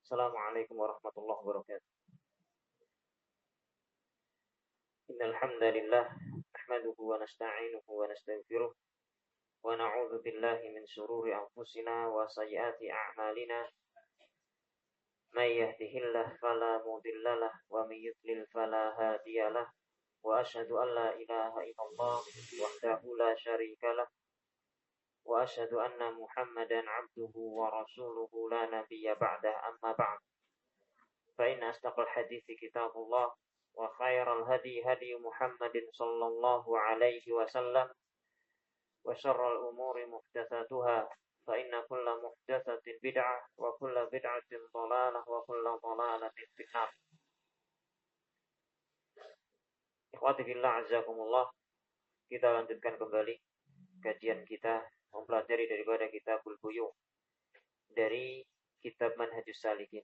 Assalamualaikum warahmatullahi wabarakatuh. Innal hamdalillah nahmaduhu wa nasta'inuhu wa nastaghfiruh wa na'udzu billahi min shururi anfusina wa sayyiati a'malina. May yahdihillahu fala mudhillalah wa may yudlil fala hadiyalah. Wa asyhadu an la ilaha illallah wahdahu la syarikalah wa asyhadu anna Muhammadan 'abduhu wa rasuluhu la nabiyya ba'dah amma ba'd. Fa inna asdaqal hadithi kitabullah wa khairal hadi hadi Muhammadin sallallahu alaihi wasallam wa syarral umuri muhdatsatuha fa inna kulla muhdatsatin bid'ah wa kulla bid'atin dhalalah wa kulla dhalalatin finnar. Ikhwati fillah azakumullah, kita lanjutkan kembali kajian kita mempelajari daripada Kitabul Buyuh dari kitab Manhajus Salikin.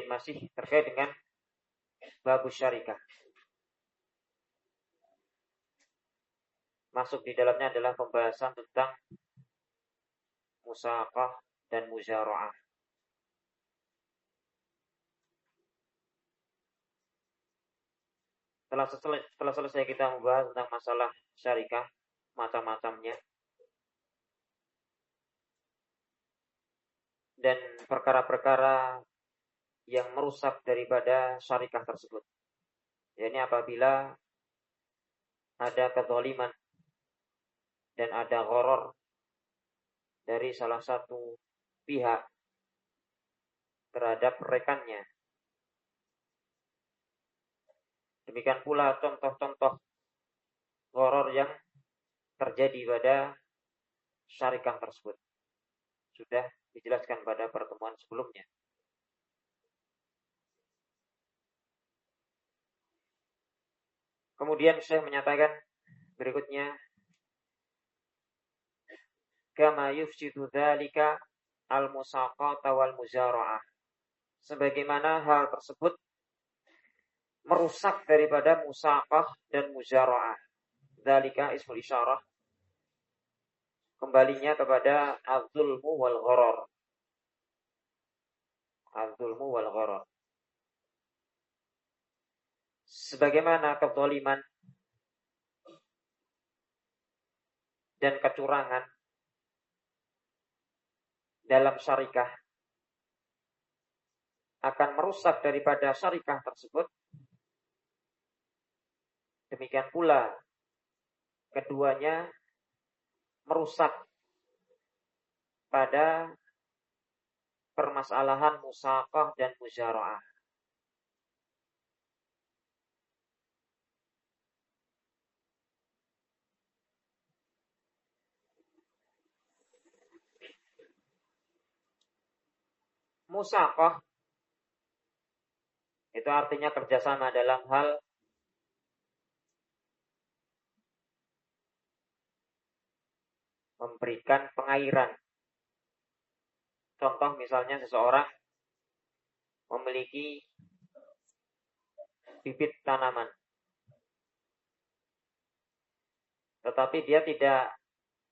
Masih terkait dengan babus syarikah. Masuk di dalamnya adalah pembahasan tentang musaqah dan muzara'ah. Setelah selesai kita membahas tentang masalah syarikah, macam-macamnya, dan perkara-perkara yang merusak daripada syarikah tersebut. Yakni apabila ada kezaliman dan ada gharar dari salah satu pihak terhadap rekannya. Demikian pula contoh-contoh gharar yang terjadi pada syarikah tersebut sudah dijelaskan pada pertemuan sebelumnya. Kemudian Syekh menyatakan berikutnya, kama yufsidu dzalika al-musaqata wal muzara'ah. Sebagaimana hal tersebut merusak daripada musaqah dan muzara'ah. Dzalika ismul isyarah, kembalinya kepada az-zulmu wal gharar. Az-zulmu wal gharar. Sebagaimana kezaliman dan kecurangan dalam syarikah akan merusak daripada syarikah tersebut, demikian pula keduanya merusak pada permasalahan musaqah dan muzara'ah. Musaqah itu artinya kerjasama dalam hal memberikan pengairan. Contoh misalnya seseorang memiliki bibit tanaman, tetapi dia tidak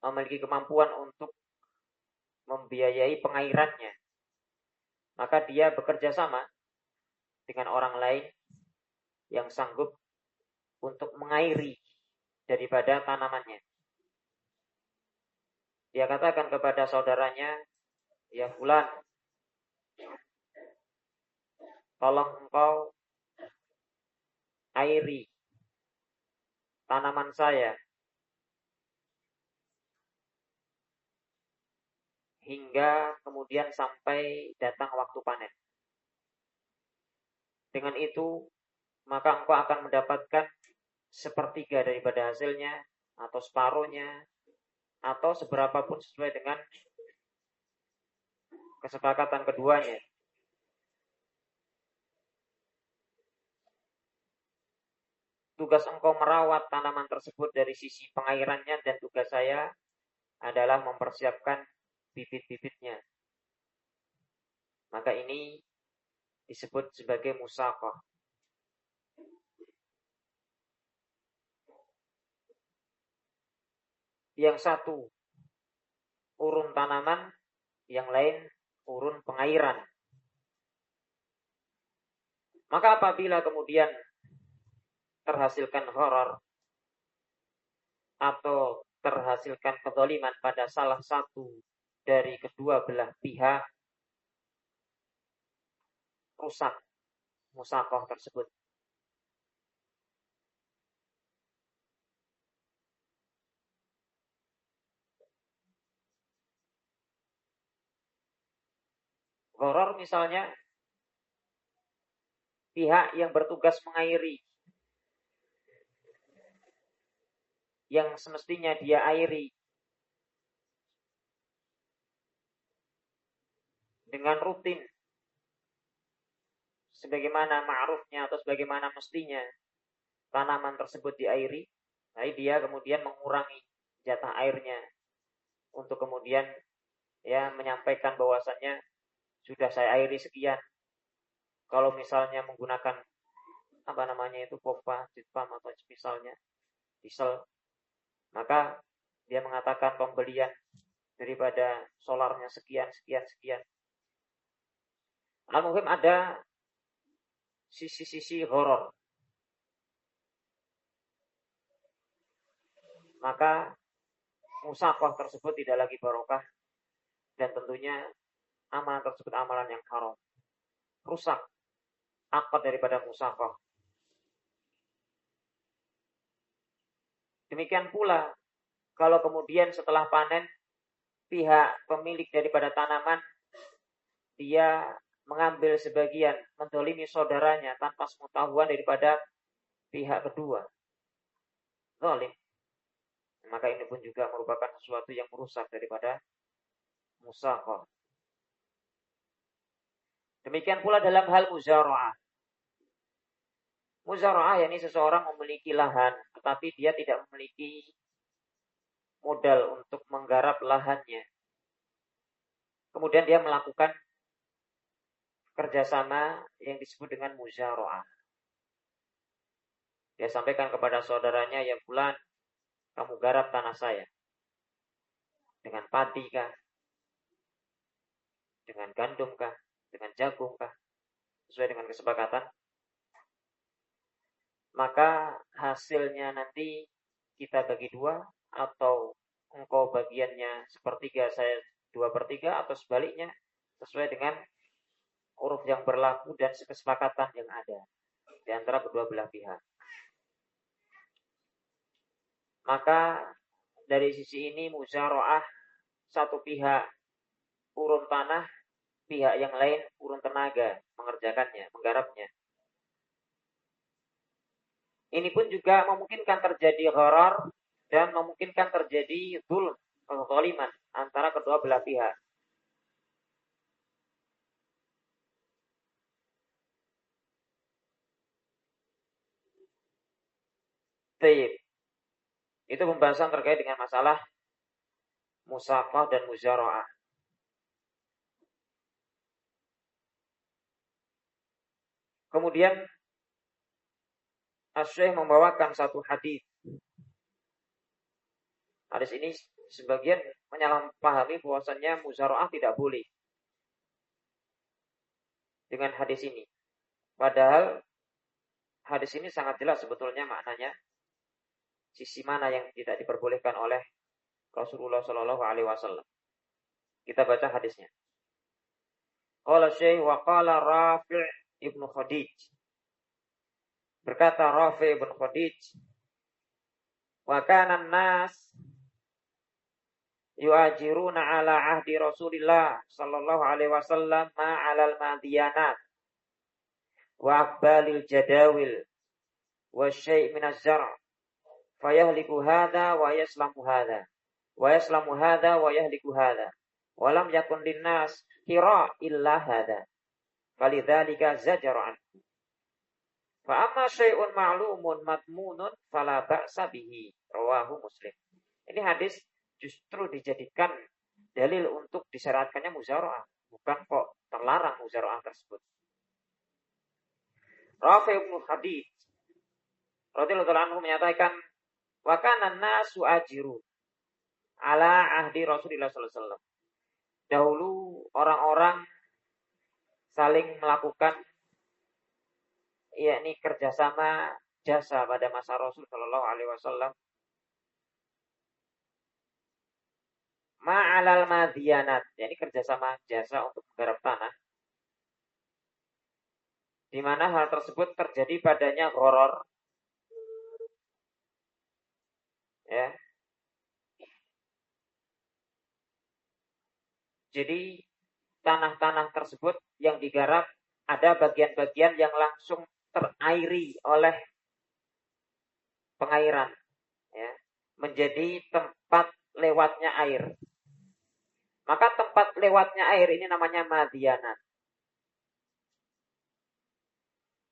memiliki kemampuan untuk membiayai pengairannya. Maka dia bekerja sama dengan orang lain yang sanggup untuk mengairi daripada tanamannya. Dia katakan kepada saudaranya, ya fulan, tolong engkau airi tanaman saya hingga kemudian sampai datang waktu panen. Dengan itu, maka engkau akan mendapatkan sepertiga daripada hasilnya, atau separuhnya, atau seberapapun sesuai dengan kesepakatan keduanya. Tugas engkau merawat tanaman tersebut dari sisi pengairannya, dan tugas saya adalah mempersiapkan bibit-bibitnya. Maka ini disebut sebagai musaqah. Yang satu urun tanaman, yang lain urun pengairan. Maka apabila kemudian terhasilkan gharar atau terhasilkan kezaliman pada salah satu dari kedua belah pihak, rusak musaqah tersebut. Gharar misalnya pihak yang bertugas mengairi, yang semestinya dia airi dengan rutin sebagaimana ma'rufnya atau sebagaimana mestinya tanaman tersebut diairi, nah dia kemudian mengurangi jatah airnya untuk kemudian menyampaikan bahwasannya sudah saya airi sekian. Kalau misalnya menggunakan pompa, jitpam atau misalnya diesel, maka dia mengatakan pembelian daripada solarnya sekian. Al-muhim ada sisi-sisi horor. Maka musaqah tersebut tidak lagi barokah dan tentunya amalan tersebut amalan yang haram. Rusak akad daripada musaqah. Demikian pula kalau kemudian setelah panen pihak pemilik daripada tanaman dia mengambil sebagian, mendolimi saudaranya tanpa sepengetahuan daripada pihak kedua, zalim. Maka ini pun juga merupakan sesuatu yang merusak daripada musaqah. Demikian pula dalam hal muzara'ah. Muzara'ah yakni seseorang memiliki lahan, tetapi dia tidak memiliki modal untuk menggarap lahannya. Kemudian dia melakukan kerjasama yang disebut dengan muzara'ah. Dia sampaikan kepada saudaranya, ya fulan, kamu garap tanah saya. Dengan padi kah? Dengan gandum kah? Dengan jagung kah? Sesuai dengan kesepakatan. Maka hasilnya nanti kita bagi dua, atau engkau bagiannya sepertiga, saya 2/3, atau sebaliknya, sesuai dengan uruf yang berlaku dan kesepakatan yang ada di antara kedua belah pihak. Maka dari sisi ini muzara'ah, satu pihak urun tanah, pihak yang lain urun tenaga mengerjakannya, menggarapnya. Ini pun juga memungkinkan terjadi gharar dan memungkinkan terjadi zulm atau zaliman antara kedua belah pihak. Baik. Itu pembahasan terkait dengan masalah musaqah dan muzara'ah. Kemudian Asy-Syaikh membawakan satu hadis. Hadis ini sebagian menyalahpahami bahwasannya muzara'ah tidak boleh dengan hadis ini. Padahal hadis ini sangat jelas sebetulnya maknanya, sisi mana yang tidak diperbolehkan oleh Rasulullah Shallallahu Alaihi Wasallam. Kita baca hadisnya. Qala Syekh wa qala Rafi' ibnu Khadij. Berkata Rafi' ibnu Khadij, wa kana an-nas yu'ajiruna ala ahdi Rasulillah sallallahu alaihi wasallam ma 'alal madiyanat wa aqbalil jadawil wa syai' min az-zar' fayahliku hadha wa yaslamu hadha wa yaslamu hadha wa yahliku hadha wa lam yakun linnas kira illa hadha falidzalika zajara anhu fa amma syai'un ma'lumun matmunun fala ba'sa bihi rawahu Muslim. Ini hadis justru dijadikan dalil untuk disyaratkannya muzara'ah, bukan kok terlarang muzara'ah tersebut. Rafi' ibn Khadij radhiyallahu anhu menyatakan wa kana an-nasu ajiru. ala ahdi Rasulullah sallallahu alaihi wasallam. Dahulu orang-orang saling melakukan yakni kerjasama jasa pada masa Rasul sallallahu alaihi wasallam. Ma'alal madianat, yakni kerjasama jasa untuk menggarap tanah. Di mana hal tersebut terjadi padanya gharar, ya. Jadi tanah-tanah tersebut yang digarap ada bagian-bagian yang langsung terairi oleh pengairan, ya, menjadi tempat lewatnya air. Maka tempat lewatnya air ini namanya madianat.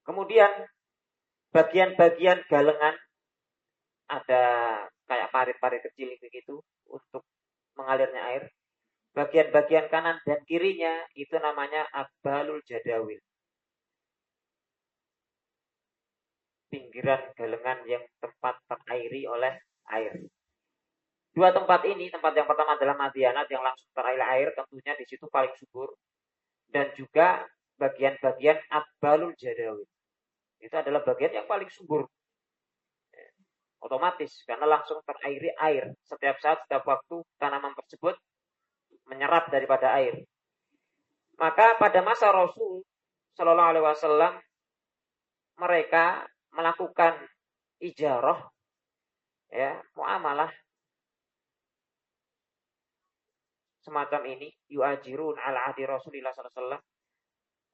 Kemudian bagian-bagian galengan ada kayak parit-parit kecil begitu untuk mengalirnya air. Bagian-bagian kanan dan kirinya itu namanya abbalul jadawil. Pinggiran galengan yang tempat terairi oleh air. Dua tempat ini, tempat yang pertama adalah madianat yang langsung terairi air, tentunya di situ paling subur. Dan juga bagian-bagian abbalul jadawil. Itu adalah bagian yang paling subur. Otomatis, karena langsung terairi air. Setiap saat, setiap waktu, tanaman tersebut menyerap daripada air. Maka pada masa Rasul Shallallahu Alaihi Wasallam mereka melakukan ijarah, ya, muamalah semacam ini, yu'ajirun ala ahdi Rasulillah Sallallahu Alaihi Wasallam.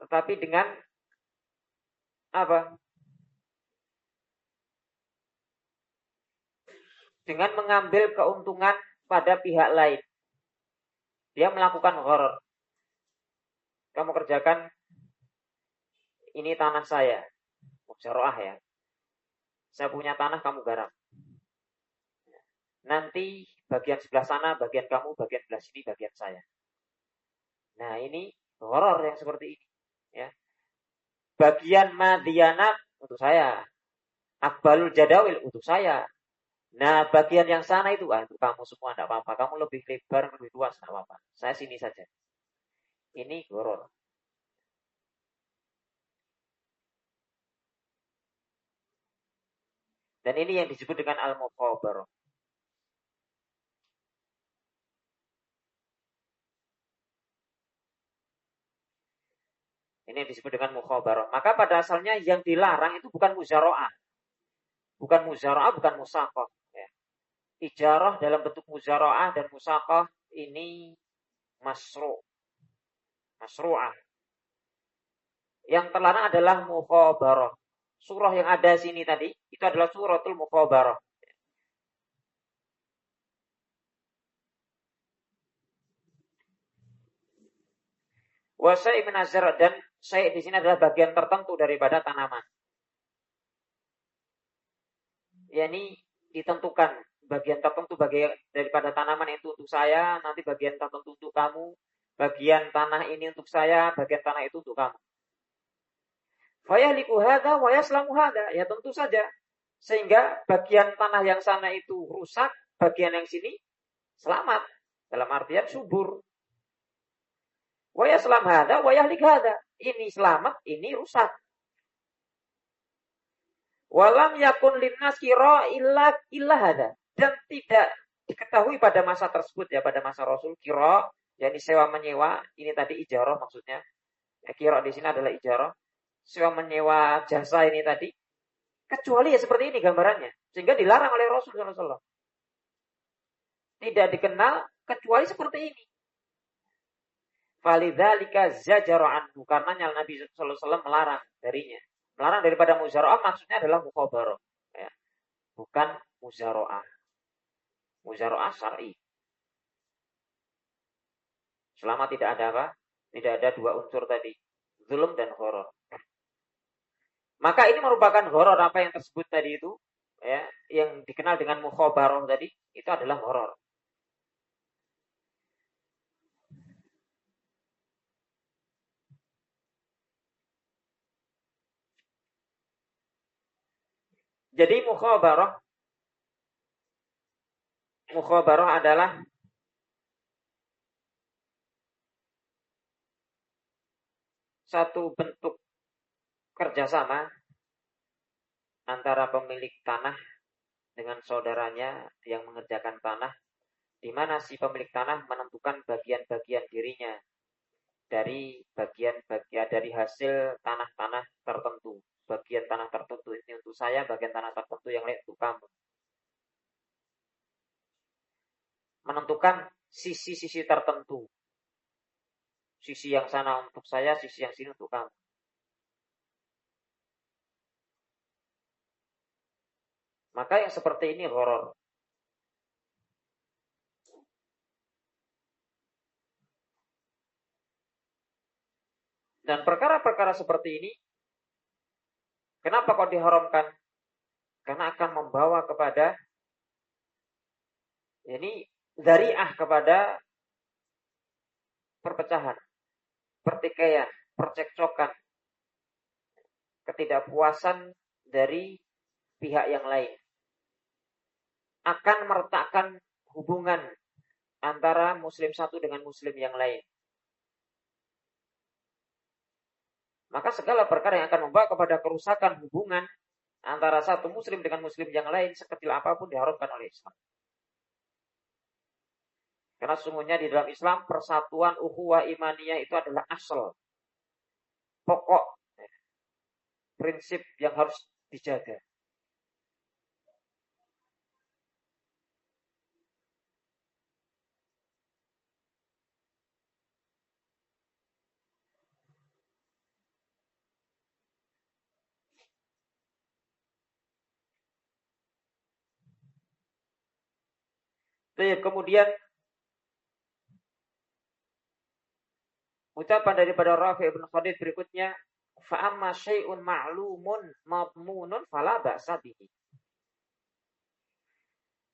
Tetapi dengan apa? Dengan mengambil keuntungan pada pihak lain. Dia melakukan gharar. Kamu kerjakan ini tanah saya, mujaroah ya. Saya punya tanah, kamu garap. Nanti bagian sebelah sana, bagian kamu, bagian sebelah sini, bagian saya. Nah ini gharar yang seperti ini. Ya. Bagian madianat untuk saya, akbalul jadawil untuk saya. Nah bagian yang sana itu, untuk kamu semua tidak apa-apa. Kamu lebih lebar, lebih luas tidak apa-apa. Saya sini saja. Ini gharar. Dan ini yang disebut dengan al-mukhabarah. Ini yang disebut dengan mukhabarah. Maka pada asalnya yang dilarang itu bukan muzaro'ah. Bukan muzaro'ah, bukan musaqah. Ya. Ijarah dalam bentuk muzaro'ah dan musaqah ini masru'ah. Yang terlarang adalah mukhabarah. Surah yang ada sini tadi, itu adalah suratul mukhabarah. Wa syai' min azhar, dan syai' di sini adalah bagian tertentu daripada tanaman. yakni ditentukan bagian tertentu bagian daripada tanaman itu untuk saya, nanti bagian tertentu untuk kamu, bagian tanah ini untuk saya, bagian tanah itu untuk kamu. Fayahliku hadza wa yaslamu hadza, ya tentu saja. Sehingga bagian tanah yang sana itu rusak, bagian yang sini selamat. Dalam artian subur. Wa yaslam hadza wa yahlik hadza. Ini selamat, ini rusak. Walam yakun linnas kira illa hadza. Dan tidak diketahui pada masa tersebut, ya pada masa Rasul, kira, yakni sewa menyewa, ini tadi ijarah maksudnya. Ya, kira di sini adalah ijarah. Sewa menyewa jasa ini tadi, kecuali ya seperti ini gambarannya, sehingga dilarang oleh Rasul SAW. Tidak dikenal kecuali seperti ini. Falidzalika zajara anhu, karena Nabi SAW melarang darinya. Melarang daripada muzaro'ah maksudnya adalah mukhabarah, ya. Bukan muzaro'ah. Muzaro'ah syar'i. Selama tidak ada apa? Tidak ada dua unsur tadi, zulm dan gharar. Maka ini merupakan gharar, apa yang tersebut tadi itu, ya, yang dikenal dengan mukhabarah tadi, itu adalah gharar. Jadi mukhabarah Mukhabarah adalah satu bentuk kerjasama antara pemilik tanah dengan saudaranya yang mengerjakan tanah, di mana si pemilik tanah menentukan bagian-bagian dirinya dari bagian-bagian dari hasil tanah-tanah tertentu. Bagian tanah tertentu ini untuk saya, bagian tanah tertentu yang lain untuk kamu. Menentukan sisi-sisi tertentu. Sisi yang sana untuk saya, sisi yang sini untuk kamu. Maka yang seperti ini gharar. Dan perkara-perkara seperti ini, kenapa kok diharamkan? Karena akan membawa kepada ini dzari'ah kepada perpecahan, pertikaian, percekcokan, ketidakpuasan dari pihak yang lain. Akan meretakkan hubungan antara muslim satu dengan muslim yang lain. Maka segala perkara yang akan membawa kepada kerusakan hubungan antara satu muslim dengan muslim yang lain sekecil apapun diharamkan oleh Islam. Karena sesungguhnya di dalam Islam persatuan ukhuwah imaniyah itu adalah asal, pokok, prinsip yang harus dijaga. Kemudian ucapan daripada Rafi' bin Khadij berikutnya, fa amma syai'un ma'lumun madmunun fala ba'sa bihi.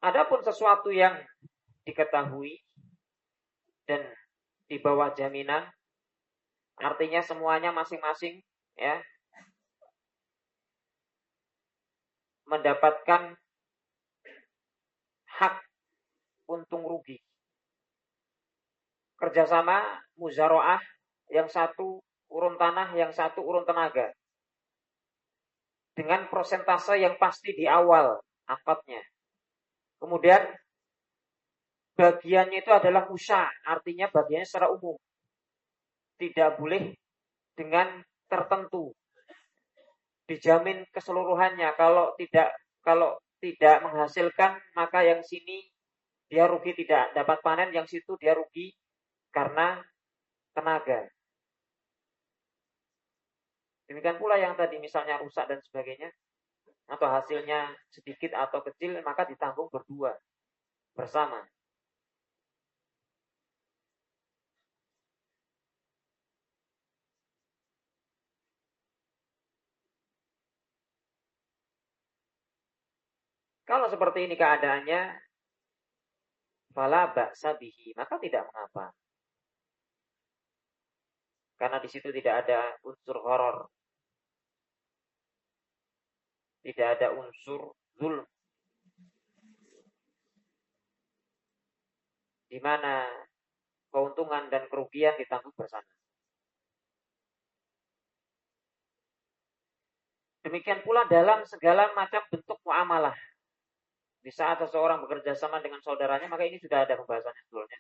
Adapun sesuatu yang diketahui dan di bawah jaminan, artinya semuanya masing-masing ya mendapatkan hak untung rugi. Kerjasama muzaroah, yang satu urun tanah, yang satu urun tenaga. Dengan persentase yang pasti di awal akadnya. Kemudian bagiannya itu adalah musya, artinya bagiannya secara umum. Tidak boleh dengan tertentu. Dijamin keseluruhannya. Kalau tidak menghasilkan, maka yang sini dia rugi tidak dapat panen, yang situ dia rugi karena tenaga. Demikian pula yang tadi misalnya rusak dan sebagainya, atau hasilnya sedikit atau kecil, maka ditanggung berdua, bersama. Kalau seperti ini keadaannya, fala ba'sa bihi, maka tidak mengapa. Karena di situ tidak ada unsur horor, tidak ada unsur zulm, di mana keuntungan dan kerugian ditanggung bersama. Demikian pula dalam segala macam bentuk muamalah. Di saat seseorang bekerja sama dengan saudaranya, maka ini sudah ada pembahasannya sebelumnya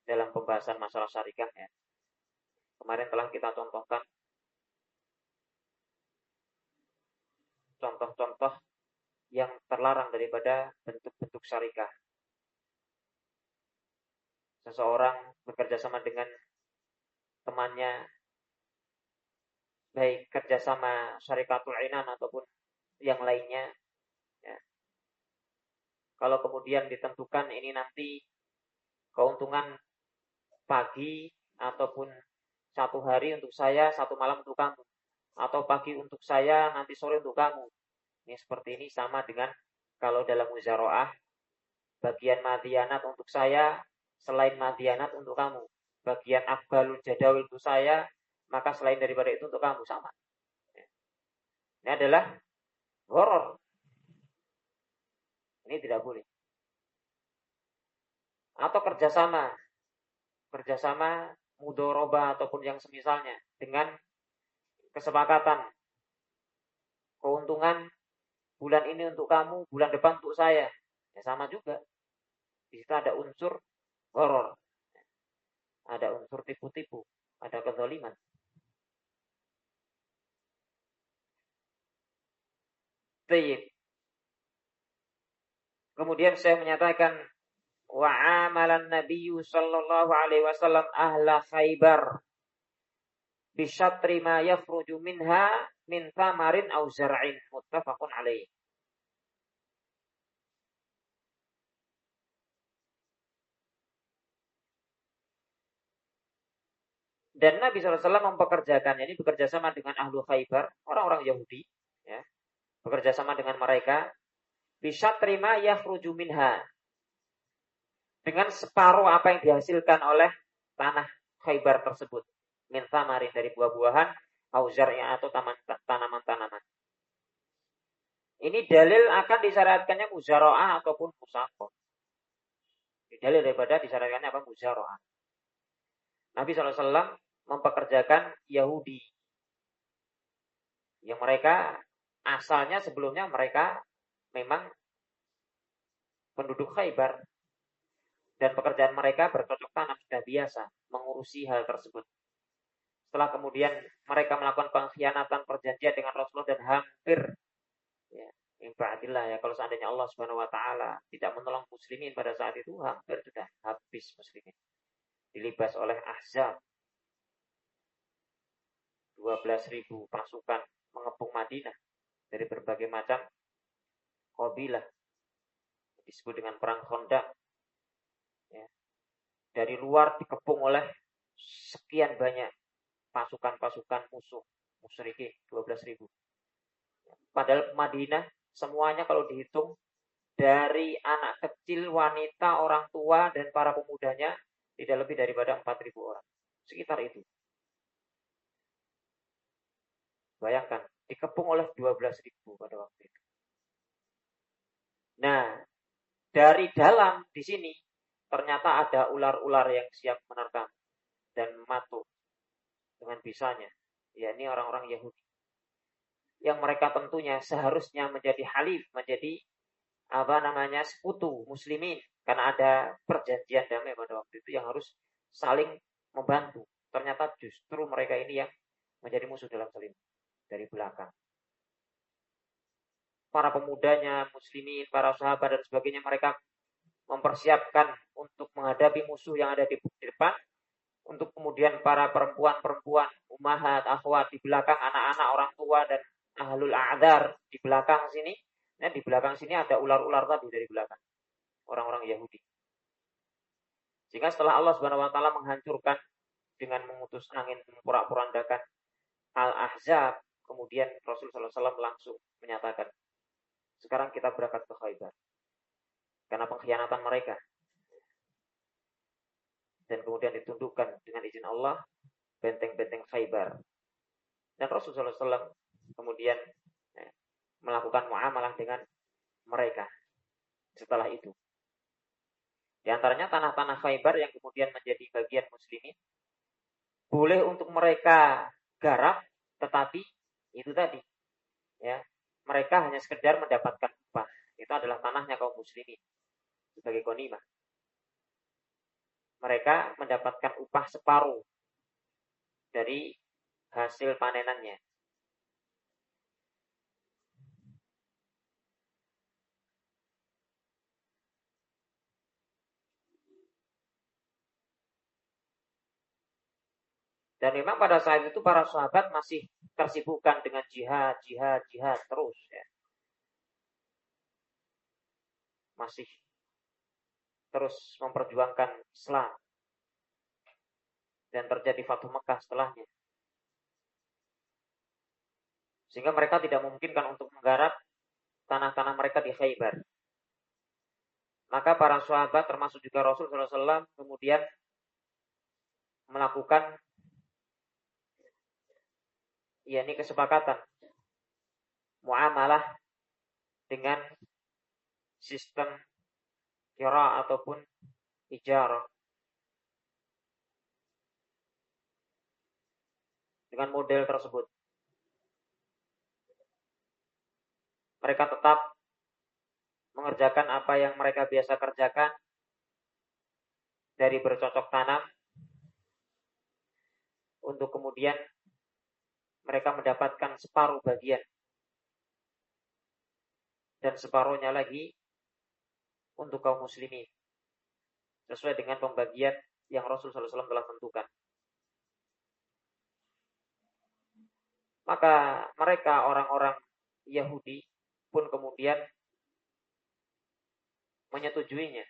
dalam pembahasan masalah syarikat ya. Kemarin telah kita contohkan contoh-contoh yang terlarang daripada bentuk-bentuk syarikah. Seseorang bekerja sama dengan temannya, baik kerjasama syarikatul inan ataupun yang lainnya ya. Kalau kemudian ditentukan ini nanti keuntungan pagi ataupun satu hari untuk saya, satu malam untuk kamu, atau pagi untuk saya, nanti sore untuk kamu. Ini seperti ini sama dengan kalau dalam muzaroah, bagian madianat untuk saya, selain madianat untuk kamu. Bagian afbalul jadawil untuk saya, maka selain daripada itu untuk kamu, sama. Ini adalah horor. Ini tidak boleh. atau kerjasama mudoroba ataupun yang semisalnya dengan kesepakatan keuntungan bulan ini untuk kamu, bulan depan untuk saya. Ya sama juga. Di situ ada unsur horor, ada unsur tipu-tipu, ada kezaliman. Baik. Kemudian saya menyatakan wa amalan nabiyyu sallallahu alaihi wasallam ahla Khaibar bi syatri ma yakhruju minha min thamarin aw zar'in muttafaqun alaih. Dan Nabi SAW mempekerjakan, ini bekerja sama dengan ahlu Khaibar, orang-orang Yahudi, ya, bekerja sama dengan mereka, bisa terima yakhruju minha, dengan separuh apa yang dihasilkan oleh tanah Khaibar tersebut, min thamarin, dari buah-buahan, auzarnya atau tanaman-tanaman. Ini dalil akan disyariatkannya muzara'ah ataupun musaqah. Ini dalil daripada disyariatkannya apa? Muzara'ah. Nabi SAW mempekerjakan Yahudi yang mereka asalnya sebelumnya mereka memang penduduk Khaibar dan pekerjaan mereka bercocok tanam sudah biasa mengurusi hal tersebut. Setelah kemudian mereka melakukan pengkhianatan perjanjian dengan Rasulullah dan hampir ya, ibadillah ya, kalau seandainya Allah Subhanahu wa taala tidak menolong muslimin pada saat itu, hampir sudah habis muslimin. Dilibas oleh Ahzab. 12.000 pasukan mengepung Madinah dari berbagai macam kabilah, disebut dengan perang Khandaq. Ya. Dari luar dikepung oleh sekian banyak pasukan-pasukan musuh musyrikin, 12.000. Padahal Madinah semuanya kalau dihitung dari anak kecil, wanita, orang tua dan para pemudanya tidak lebih daripada 4.000 orang. Sekitar itu. Bayangkan, dikepung oleh 12.000 pada waktu itu. Nah, dari dalam di sini ternyata ada ular-ular yang siap menerkam dan matu dengan bisanya. Ya, ini orang-orang Yahudi. Yang mereka tentunya seharusnya menjadi halif, menjadi sekutu muslimin, karena ada perjanjian damai pada waktu itu yang harus saling membantu. Ternyata justru mereka ini yang menjadi musuh dalam saling dari belakang. Para pemudanya, muslimin, para sahabat dan sebagainya, mereka mempersiapkan untuk menghadapi musuh yang ada di depan, untuk kemudian para perempuan-perempuan, ummahat, akhwat di belakang, anak-anak, orang tua dan ahlul a'dzar di belakang sini. Nah, di belakang sini ada ular-ular tadi dari belakang, orang-orang Yahudi. Sehingga setelah Allah Subhanahu wa taala menghancurkan dengan mengutus angin memporak-porandakan Al-Ahzab, kemudian Rasul sallallahu alaihi wasallam langsung menyatakan, sekarang kita berangkat ke Khaibar. Karena pengkhianatan mereka. Dan kemudian ditundukkan dengan izin Allah benteng-benteng Khaibar. Dan Rasul sallallahu alaihi wasallam kemudian melakukan muamalah dengan mereka setelah itu. Di antaranya tanah-tanah Khaibar yang kemudian menjadi bagian muslimin, boleh untuk mereka garap, tetapi itu tadi, ya, mereka hanya sekedar mendapatkan upah. Itu adalah tanahnya kaum muslimin sebagai ghanimah. Mereka mendapatkan upah separuh dari hasil panenannya. Dan memang pada saat itu para sahabat masih tersibukkan dengan jihad terus, ya. Masih terus memperjuangkan Islam. Dan terjadi Fathu Mekah setelahnya. Sehingga mereka tidak memungkinkan untuk menggarap tanah-tanah mereka di Khaibar. Maka para sahabat termasuk juga Rasul sallallahu alaihi wasallam kemudian melakukan yakni kesepakatan muamalah dengan sistem kira ataupun ijarah. Dengan model tersebut. Mereka tetap mengerjakan apa yang mereka biasa kerjakan dari bercocok tanam untuk kemudian mereka mendapatkan separuh bagian dan separuhnya lagi untuk kaum muslimin sesuai dengan pembagian yang Rasulullah SAW telah tentukan. Maka mereka orang-orang Yahudi pun kemudian menyetujuinya.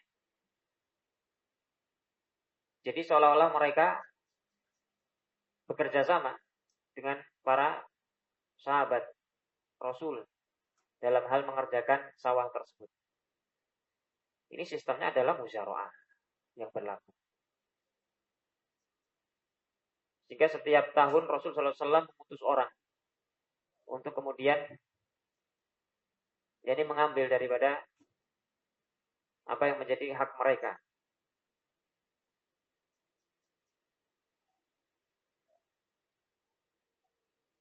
Jadi seolah-olah mereka bekerja sama dengan para sahabat Rasul dalam hal mengerjakan sawah tersebut. Ini sistemnya adalah musyara'ah yang berlaku. Sehingga setiap tahun Rasul SAW mengutus orang untuk kemudian mengambil daripada apa yang menjadi hak mereka.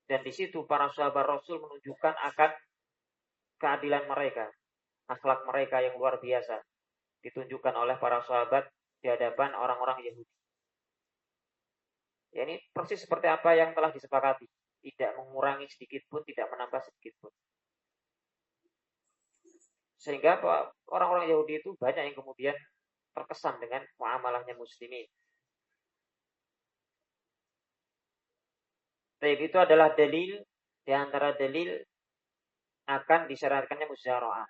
Dan di situ para sahabat Rasul menunjukkan akan keadilan mereka, akhlak mereka yang luar biasa ditunjukkan oleh para sahabat di hadapan orang-orang Yahudi. Ya, ini persis seperti apa yang telah disepakati, tidak mengurangi sedikit pun, tidak menambah sedikit pun. Sehingga orang-orang Yahudi itu banyak yang kemudian terkesan dengan muamalahnya muslimin. Tapi itu adalah dalil di antara dalil akan disyariatkannya musyara'ah.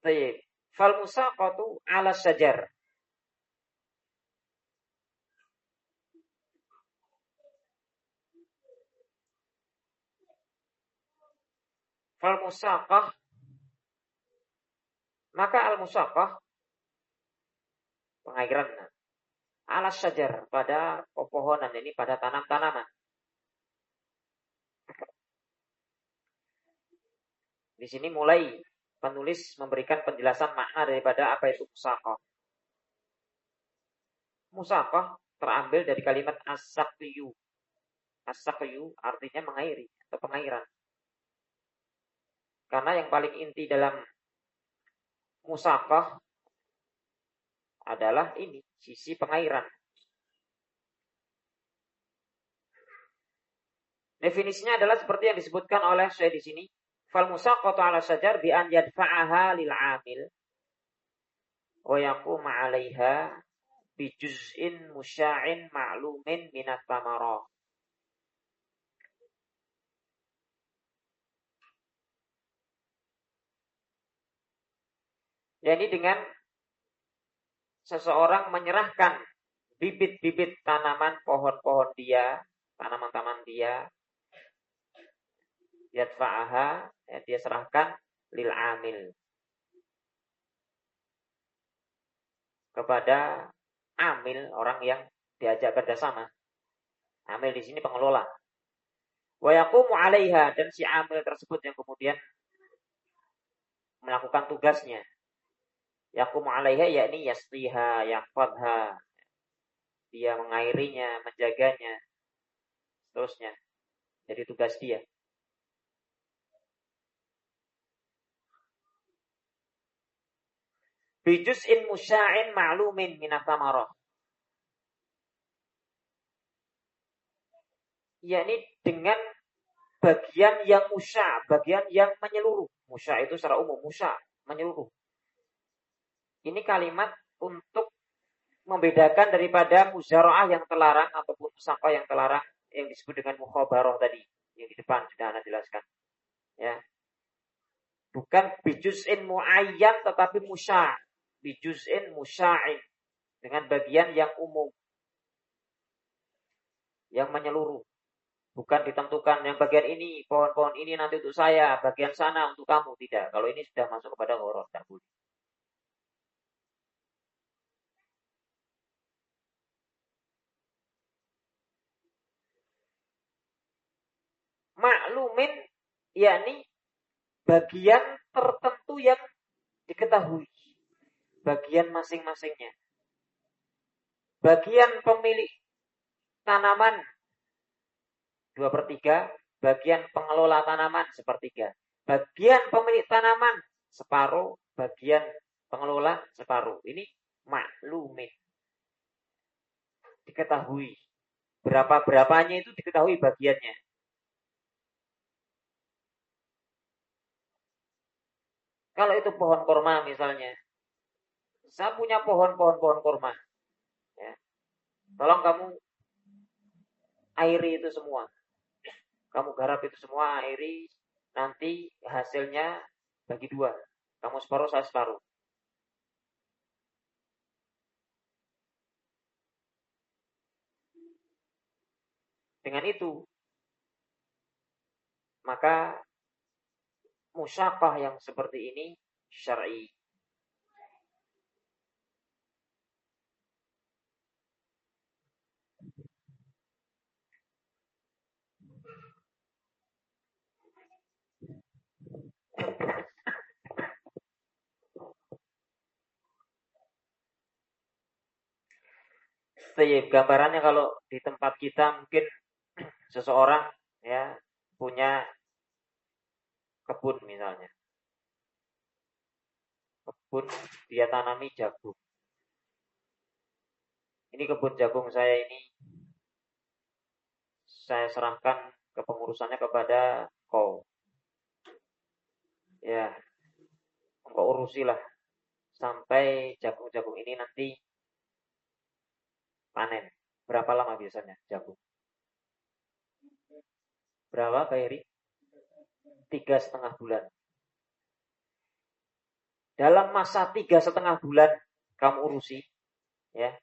Baik, fal musaqatu 'ala syajar. Fal musaqah, maka al musaqah pengairan 'ala syajar pada pepohonan, ini pada tanam-tanaman. Di sini mulai penulis memberikan penjelasan makna daripada apa itu musaqah. Musaqah terambil dari kalimat as-saqyu. As-saqyu artinya mengairi atau pengairan. Karena yang paling inti dalam musaqah adalah ini, sisi pengairan. Definisinya adalah seperti yang disebutkan oleh Syekh di sini. Fal musaqatu 'ala syajar bi an yadfa'aha lil 'amil wa yaquma 'alaiha bi juz'in musya'in ma'lumin minat tamarah. Jadi dengan seseorang menyerahkan bibit-bibit tanaman pohon-pohon dia, tanaman-tanaman dia, yadfa'aha, ya, dia serahkan lil amil, kepada amil, orang yang diajak kerjasama. Amil di sini pengelola. Wa yaqumu 'alaiha, dan si amil tersebut yang kemudian melakukan tugasnya. Yaqumu 'alaiha yakni yasqiha, yahfadha, dia mengairinya, menjaganya, seterusnya. Jadi tugas dia. Bijuz'in musya'in ma'lumin minat tamarah. Yakni dengan bagian yang musya', bagian yang menyeluruh. Musya' itu secara umum, musya' menyeluruh. Ini kalimat untuk membedakan daripada muzara'ah yang terlarang ataupun musaqah yang terlarang yang disebut dengan mukhabarah tadi, yang di depan sudah Anda jelaskan. Ya. Bukan bijuz'in muayyan tetapi musya', bijuz'in musya'in, dengan bagian yang umum, yang menyeluruh. Bukan ditentukan yang bagian ini, pohon-pohon ini nanti untuk saya, bagian sana untuk kamu. Tidak. Kalau ini sudah masuk kepada gharar, tidak boleh. Maklumin yakni bagian tertentu yang diketahui, bagian masing-masingnya. Bagian pemilik tanaman 2/3, bagian pengelola tanaman 1/3. Bagian pemilik tanaman separuh, bagian pengelola separuh. Ini maklumin. Diketahui. Berapa-berapanya itu diketahui bagiannya. Kalau itu pohon korma misalnya. Saya punya pohon korma. Ya. Tolong kamu airi itu semua. Kamu garap itu semua, airi. Nanti hasilnya bagi 2. Kamu separuh, saya separuh. Dengan itu, maka musyaqah yang seperti ini syar'i. Gambarannya kalau di tempat kita mungkin seseorang ya punya kebun misalnya. Kebun dia tanami jagung. Ini kebun jagung saya ini saya serahkan kepengurusannya kepada kau. Ya, engkau urusilah sampai jagung-jagung ini nanti panen. Berapa lama biasanya jagung? Berapa Pak Heri? 3,5 bulan. Dalam masa 3,5 bulan kamu urusi, ya,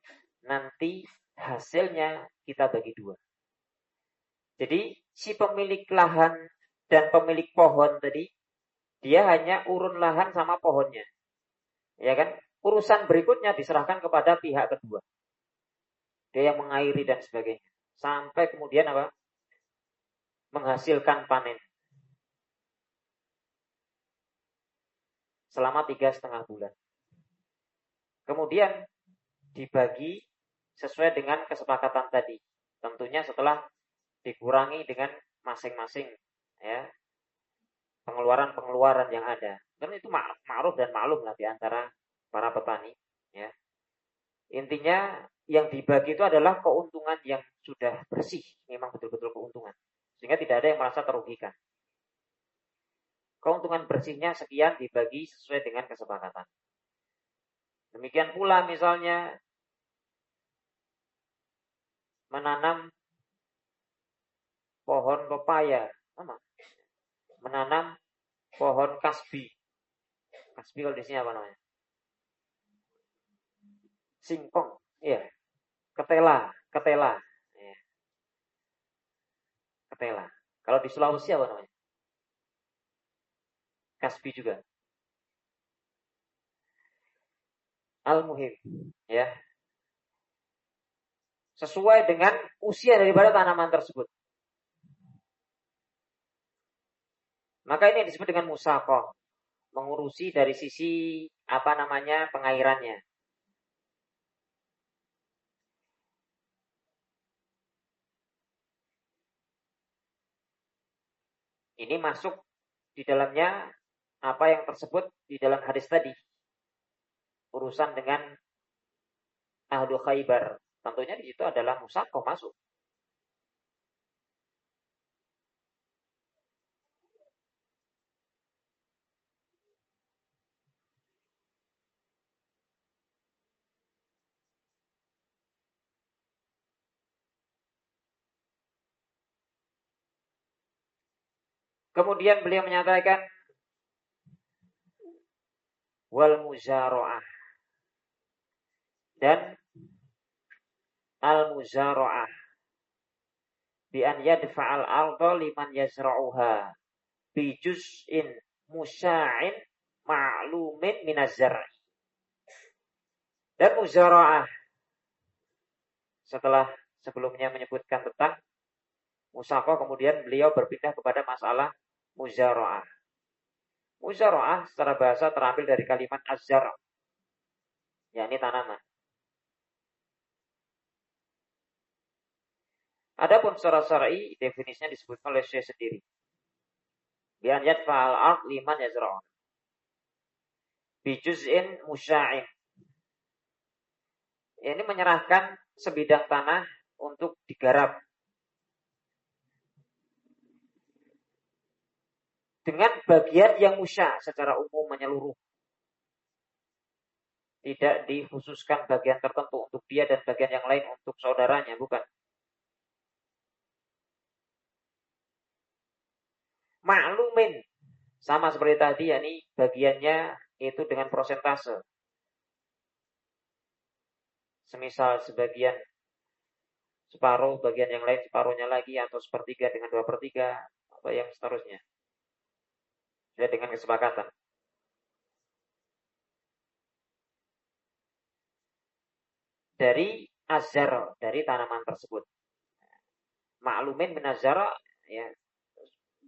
nanti hasilnya kita bagi 2. Jadi si pemilik lahan dan pemilik pohon tadi, dia hanya urun lahan sama pohonnya, ya kan? Urusan berikutnya diserahkan kepada pihak kedua. Dia yang mengairi dan sebagainya. Sampai kemudian apa? Menghasilkan panen. Selama 3,5 bulan. Kemudian dibagi sesuai dengan kesepakatan tadi. Tentunya setelah dikurangi dengan masing-masing ya pengeluaran-pengeluaran yang ada. Karena itu ma'ruf dan maklum lah di antara para petani ya. Intinya yang dibagi itu adalah keuntungan yang sudah bersih, memang betul-betul keuntungan. Sehingga tidak ada yang merasa terugikan. Keuntungan bersihnya sekian dibagi sesuai dengan kesepakatan. Demikian pula misalnya menanam pohon pepaya, menanam pohon kasbi. Kasbi kalau di sini apa namanya? Singkong, iya. Ketela. Ya. Ketela. Kalau di Sulawesi apa namanya? Kasbi juga. Al-muhim, ya. Sesuai dengan usia daripada tanaman tersebut. Maka ini disebut dengan musaqah, mengurusi dari sisi pengairannya. Ini masuk di dalamnya apa yang tersebut di dalam hadis tadi. Urusan dengan ahlu Khaybar. Tentunya di situ adalah musaqah masuk. Kemudian beliau menyatakan wal muzara'ah dan al muzara'ah bi an yadfa'al arda liman yazra'uha bi juz'in musya'in ma'lumin minaz zar'i. Dan muzara'ah setelah sebelumnya menyebutkan tentang Musaqah kemudian beliau berpindah kepada masalah muzara'ah. Muzara'ah secara bahasa terambil dari kalimat az-zar', yakni tanaman. Adapun secara syar'i definisinya disebutkan oleh Syekh sendiri. Bi an yadfa'al ard liman yazra'un. Bi juz'in musya'in. Ini menyerahkan sebidang tanah untuk digarap dengan bagian yang musya' secara umum menyeluruh. Tidak dikhususkan bagian tertentu untuk dia dan bagian yang lain untuk saudaranya, bukan. Maklumin sama seperti tadi, yakni bagiannya itu dengan prosentase. Semisal sebagian separuh, bagian yang lain separuhnya lagi, atau sepertiga dengan 2/3, atau yang seterusnya. Sudah dengan kesepakatan. Dari azhar, dari tanaman tersebut. Maklumin min azhar, ya,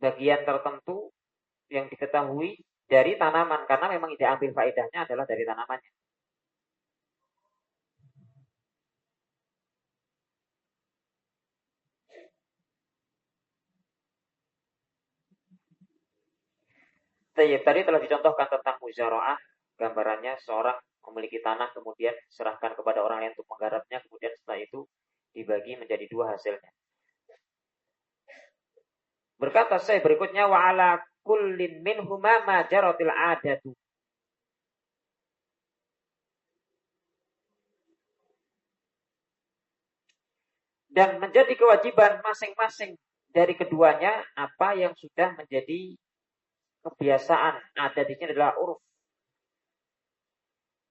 bagian tertentu yang diketahui dari tanaman, karena memang ide ambil faedahnya adalah dari tanamannya. Tadi telah dicontohkan tentang muzara'ah, gambarannya seorang memiliki tanah kemudian serahkan kepada orang lain untuk menggarapnya, kemudian setelah itu dibagi menjadi 2 hasilnya. Berkata saya berikutnya, wa ala kullin minhuma ma jaratil adatu. Dan menjadi kewajiban masing-masing dari keduanya apa yang sudah menjadi kebiasaan. Adat di sini adalah uruf.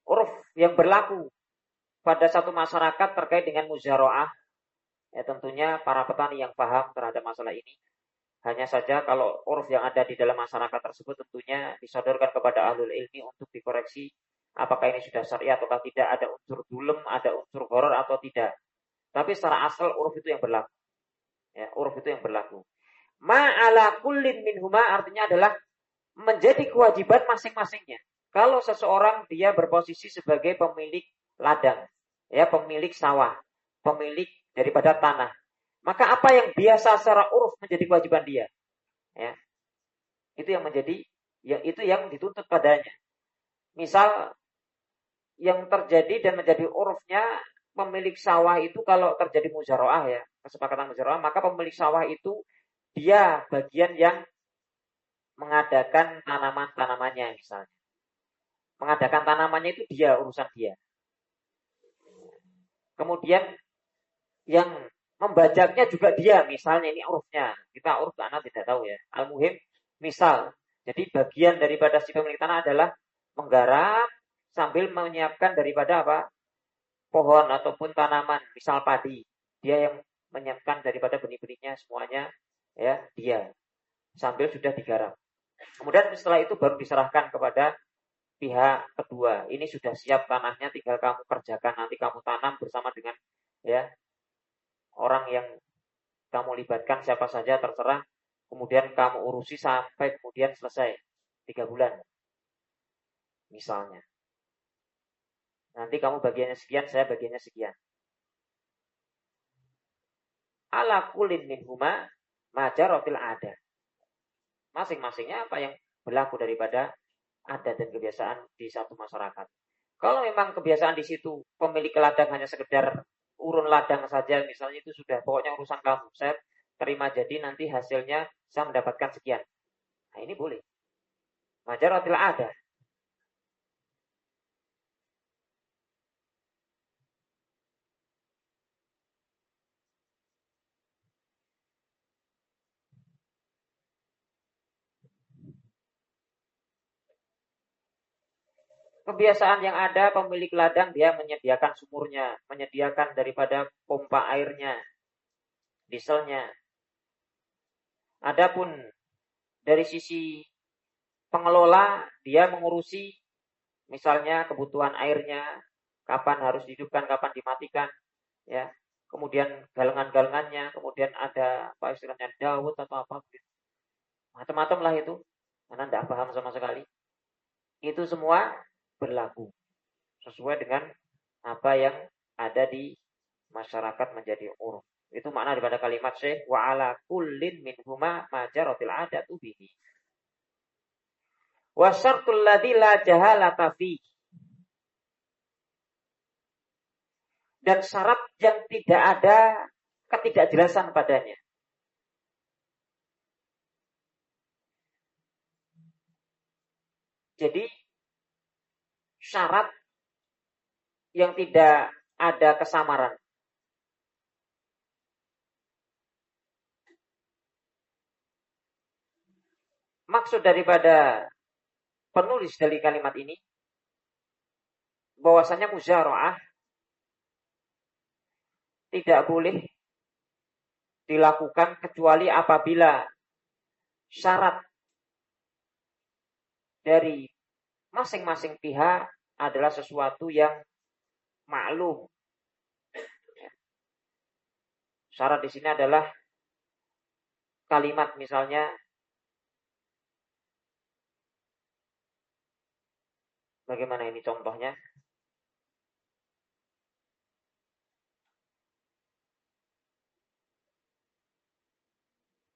Uruf yang berlaku pada satu masyarakat terkait dengan muzara'ah. Ya, tentunya para petani yang paham terhadap masalah ini. Hanya saja kalau uruf yang ada di dalam masyarakat tersebut tentunya disodorkan kepada ahlul ilmi untuk dikoreksi apakah ini sudah syar'i atau tidak, ada unsur dulem, ada unsur horor atau tidak. Tapi secara asal uruf itu yang berlaku. Ya, uruf itu yang berlaku. Ma'ala kullin minhuma artinya adalah menjadi kewajiban masing-masingnya. Kalau seseorang dia berposisi sebagai pemilik ladang, ya, pemilik sawah, pemilik daripada tanah, maka apa yang biasa secara uruf menjadi kewajiban dia, ya, itu yang menjadi, itu yang dituntut padanya. Misal yang terjadi dan menjadi urufnya, pemilik sawah itu kalau terjadi muzara'ah, ya, kesepakatan muzara'ah, maka pemilik sawah itu dia bagian yang mengadakan tanaman-tanamannya misalnya. Mengadakan tanamannya itu dia, urusan dia. Kemudian yang membajaknya juga dia, misalnya ini urufnya. Kita uruf anak tidak tahu, ya. Al-muhim, misal, jadi bagian daripada si pemilik tanah adalah menggarap sambil menyiapkan daripada apa? Pohon ataupun tanaman, misal padi. Dia yang menyiapkan daripada benih-benihnya semuanya, ya, dia. Sambil sudah digarap. Kemudian setelah itu baru diserahkan kepada pihak kedua. Ini sudah siap tanahnya, tinggal kamu kerjakan, nanti kamu tanam bersama dengan, ya, orang yang kamu libatkan siapa saja terserah. Kemudian kamu urusi sampai kemudian selesai 3 bulan. Misalnya. Nanti kamu bagiannya sekian, saya bagiannya sekian. Ala kulin minhuma majaratil ada. Masing-masingnya apa yang berlaku daripada adat dan kebiasaan di satu masyarakat. Kalau memang kebiasaan di situ pemilik ladang hanya sekedar urun ladang saja, misalnya, itu sudah pokoknya urusan kamu. Saya terima jadi nanti hasilnya saya mendapatkan sekian. Nah, ini boleh. Majaratil ada. Kebiasaan yang ada, pemilik ladang dia menyediakan sumurnya, menyediakan daripada pompa airnya, dieselnya. Adapun dari sisi pengelola, dia mengurusi misalnya kebutuhan airnya, kapan harus dihidupkan, kapan dimatikan, ya. kemudian galengan-galengannya, kemudian ada apa istilahnya Daud atau apa, macam-macam lah itu, karena tidak paham sama sekali. Itu semua berlaku sesuai dengan apa yang ada di masyarakat menjadi uruf. Itu makna daripada kalimat syekh wa ala kullin minhuma majaratil adatu bihi. Wa syartul ladzi la jahalata fi. Dan syarat yang tidak ada ketidakjelasan padanya. Jadi syarat yang tidak ada kesamaran. Maksud daripada penulis dari kalimat ini bahwasanya musyara'ah tidak boleh dilakukan kecuali apabila syarat dari masing-masing pihak adalah sesuatu yang maklum. Syarat di sini adalah kalimat misalnya bagaimana ini contohnya?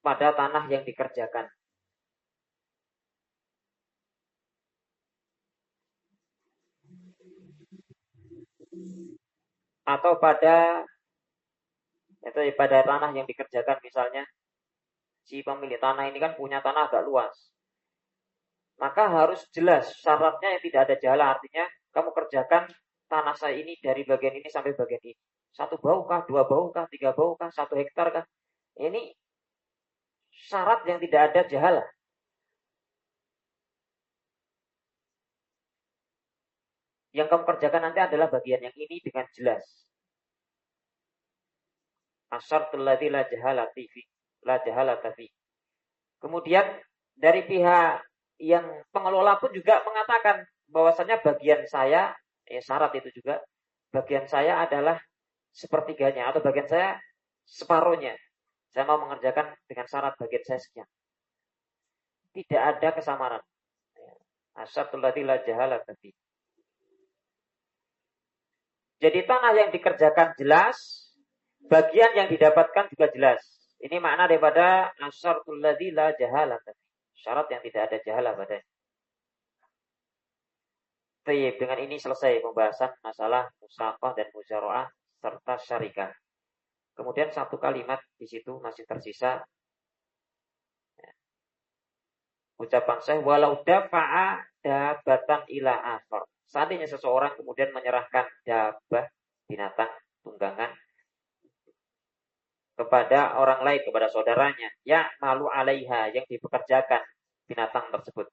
Pada tanah yang dikerjakan. Atau pada tanah yang dikerjakan misalnya si pemilik tanah ini kan punya tanah agak luas. Maka harus jelas syaratnya yang tidak ada jalan. Artinya kamu kerjakan tanah saya ini dari bagian ini sampai bagian ini. 1 bau kah, 2 bau kah, 3 bau kah, 1 hektar kah. Ini syarat yang tidak ada jahalah. Yang kamu kerjakan nanti adalah bagian yang ini dengan jelas. Asyartul ladzi la jahalata fi. Kemudian dari pihak yang pengelola pun juga mengatakan bahwasanya bagian saya, syarat itu juga, bagian saya adalah sepertiganya atau bagian saya separuhnya. Saya mau mengerjakan dengan syarat bagian saya sekian. Tidak ada kesamaran. Asyartul ladzi la jahalata fi. Jadi tanah yang dikerjakan jelas, bagian yang didapatkan juga jelas. Ini makna daripada asyartul ladzi la jahalata. Syarat yang tidak ada jahalah padanya. Baik, dengan ini selesai pembahasan masalah musaqah dan muzaroah serta syarikah. Kemudian satu kalimat di situ masih tersisa. Ucapan saya walau dafa'a dabatan ila akhar. Seandainya seseorang kemudian menyerahkan dabah, binatang tunggangan kepada orang lain, kepada saudaranya, ya malu alaiha, yang dipekerjakan binatang tersebut.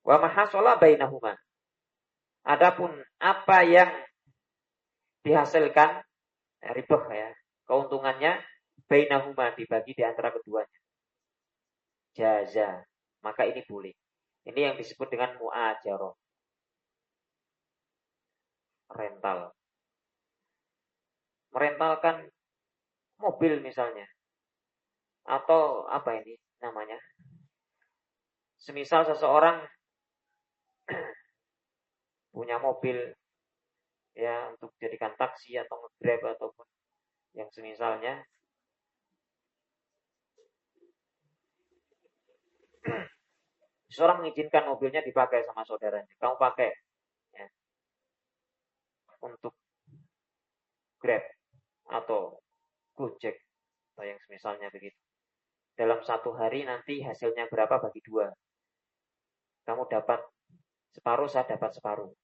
Wa mahasala bainahuma. Adapun apa yang dihasilkan ribah ya, keuntungannya bainahuma, dibagi di antara keduanya. Jaza, maka ini boleh. Ini yang disebut dengan mu'ajarah. Rental. Merentalkan mobil misalnya. Atau apa ini namanya? Semisal seseorang punya mobil ya untuk jadikan taksi atau nge-grab ataupun yang semisalnya. Seorang mengizinkan mobilnya dipakai sama saudaranya. Kamu pakai ya, untuk Grab atau Gojek atau yang semisalnya begitu. Dalam 1 hari nanti hasilnya berapa bagi 2. Kamu dapat separuh, saya dapat separuh.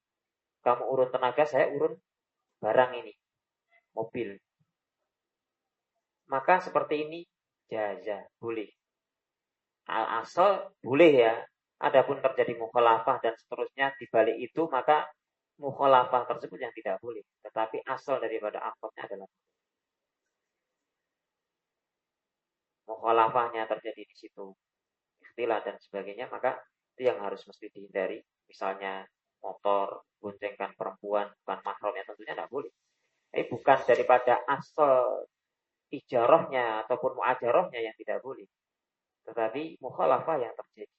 Kamu urun tenaga, saya urun barang ini, mobil. Maka seperti ini jaza, boleh. Asal boleh ya. Adapun terjadi mukhalafah dan seterusnya di balik itu, maka mukhalafah tersebut yang tidak boleh. Tetapi asal daripada akadnya adalah mukhalafahnya terjadi di situ, ikhtilat dan sebagainya, maka itu yang harus mesti dihindari. Misalnya motor, boncengkan perempuan, bukan mahramnya tentunya tidak boleh. bukan daripada asal ijarahnya ataupun muajarahnya yang tidak boleh, tetapi mukhalafah yang terjadi.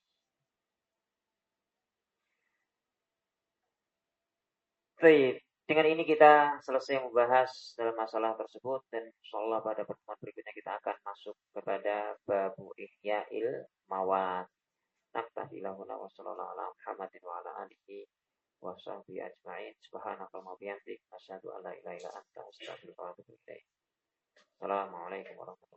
Baik, dengan ini kita selesai membahas dalam masalah tersebut dan insyaallah pada pertemuan berikutnya kita akan masuk kepada babu ihya'il mawat. Naktahilahu wa sallallahu ala Muhammadin wa ala alihi wa sahbihi ajma'in. Subhanakallahumma wa bihamdik asyhadu an la ilaha illa anta astaghfiruka wa atubu ilaik. Assalamualaikum warahmatullahi wabarakatuh.